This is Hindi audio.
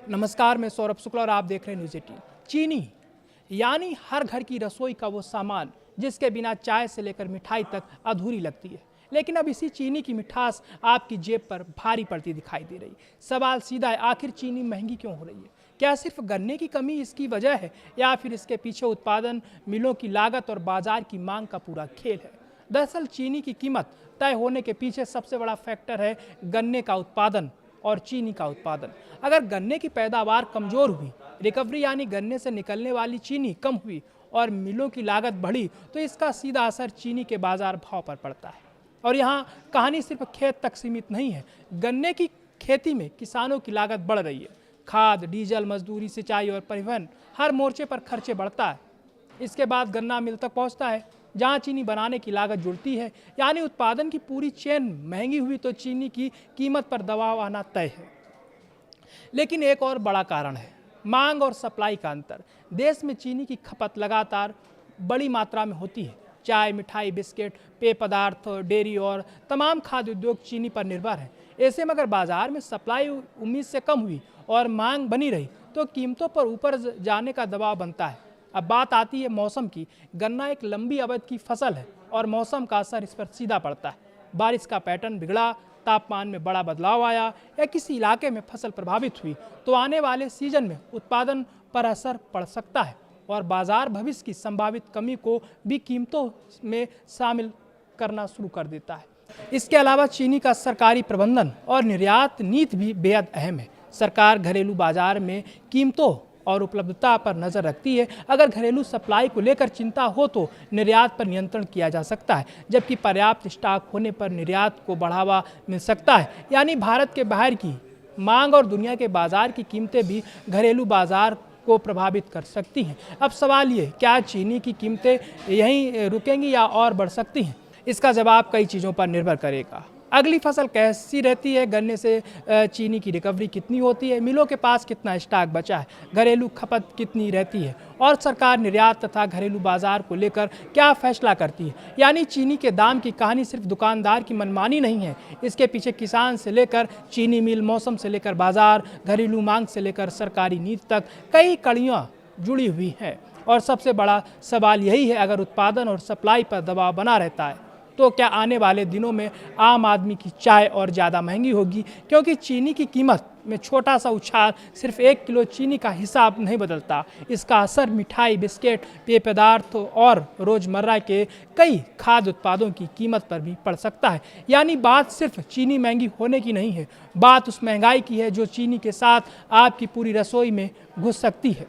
नमस्कार, मैं सौरभ शुक्ला और आप देख रहे हैं न्यूज़ 18। चीनी यानी हर घर की रसोई का वो सामान जिसके बिना चाय से लेकर मिठाई तक अधूरी लगती है। लेकिन अब इसी चीनी की मिठास आपकी जेब पर भारी पड़ती दिखाई दे रही। सवाल सीधा है, आखिर चीनी महंगी क्यों हो रही है? क्या सिर्फ गन्ने की कमी इसकी वजह है या फिर इसके पीछे उत्पादन मिलों की लागत और बाजार की मांग का पूरा खेल है? दरअसल चीनी की कीमत तय होने के पीछे सबसे बड़ा फैक्टर है गन्ने का उत्पादन और चीनी का उत्पादन। अगर गन्ने की पैदावार कमजोर हुई, रिकवरी यानी गन्ने से निकलने वाली चीनी कम हुई और मिलों की लागत बढ़ी तो इसका सीधा असर चीनी के बाजार भाव पर पड़ता है। और यहाँ कहानी सिर्फ खेत तक सीमित नहीं है। गन्ने की खेती में किसानों की लागत बढ़ रही है। खाद, डीजल, मजदूरी, सिंचाई और परिवहन, हर मोर्चे पर खर्चे बढ़ता है। इसके बाद गन्ना मिल तक पहुँचता है जहाँ चीनी बनाने की लागत जुड़ती है, यानी उत्पादन की पूरी चेन महंगी हुई तो चीनी की कीमत पर दबाव आना तय है। लेकिन एक और बड़ा कारण है मांग और सप्लाई का अंतर। देश में चीनी की खपत लगातार बड़ी मात्रा में होती है। चाय, मिठाई, बिस्किट, पेय पदार्थ, डेयरी और तमाम खाद्य उद्योग चीनी पर निर्भर है। ऐसे में अगर बाजार में सप्लाई उम्मीद से कम हुई और मांग बनी रही तो कीमतों पर ऊपर जाने का दबाव बनता है। अब बात आती है मौसम की। गन्ना एक लंबी अवधि की फसल है और मौसम का असर इस पर सीधा पड़ता है। बारिश का पैटर्न बिगड़ा, तापमान में बड़ा बदलाव आया या किसी इलाके में फसल प्रभावित हुई तो आने वाले सीजन में उत्पादन पर असर पड़ सकता है और बाजार भविष्य की संभावित कमी को भी कीमतों में शामिल करना शुरू कर देता है। इसके अलावा चीनी का सरकारी प्रबंधन और निर्यात नीति भी बेहद अहम है। सरकार घरेलू बाजार में कीमतों और उपलब्धता पर नजर रखती है। अगर घरेलू सप्लाई को लेकर चिंता हो तो निर्यात पर नियंत्रण किया जा सकता है, जबकि पर्याप्त स्टॉक होने पर निर्यात को बढ़ावा मिल सकता है। यानी भारत के बाहर की मांग और दुनिया के बाजार की कीमतें भी घरेलू बाजार को प्रभावित कर सकती हैं। अब सवाल ये, क्या चीनी की कीमतें यहीं रुकेंगी या और बढ़ सकती हैं? इसका जवाब कई चीज़ों पर निर्भर करेगा। अगली फसल कैसी रहती है, गन्ने से चीनी की रिकवरी कितनी होती है, मिलों के पास कितना स्टॉक बचा है, घरेलू खपत कितनी रहती है और सरकार निर्यात तथा घरेलू बाजार को लेकर क्या फैसला करती है। यानी चीनी के दाम की कहानी सिर्फ दुकानदार की मनमानी नहीं है। इसके पीछे किसान से लेकर चीनी मिल, मौसम से लेकर बाजार, घरेलू मांग से लेकर सरकारी नीति तक कई कड़ियाँ जुड़ी हुई हैं। और सबसे बड़ा सवाल यही है, अगर उत्पादन और सप्लाई पर दबाव बना रहता है तो क्या आने वाले दिनों में आम आदमी की चाय और ज़्यादा महंगी होगी? क्योंकि चीनी की कीमत में छोटा सा उछाल सिर्फ 1 किलो चीनी का हिसाब नहीं बदलता। इसका असर मिठाई, बिस्किट, पेय पदार्थ और रोज़मर्रा के कई खाद्य उत्पादों की कीमत पर भी पड़ सकता है। यानी बात सिर्फ चीनी महंगी होने की नहीं है, बात उस महंगाई की है जो चीनी के साथ आपकी पूरी रसोई में घुस सकती है।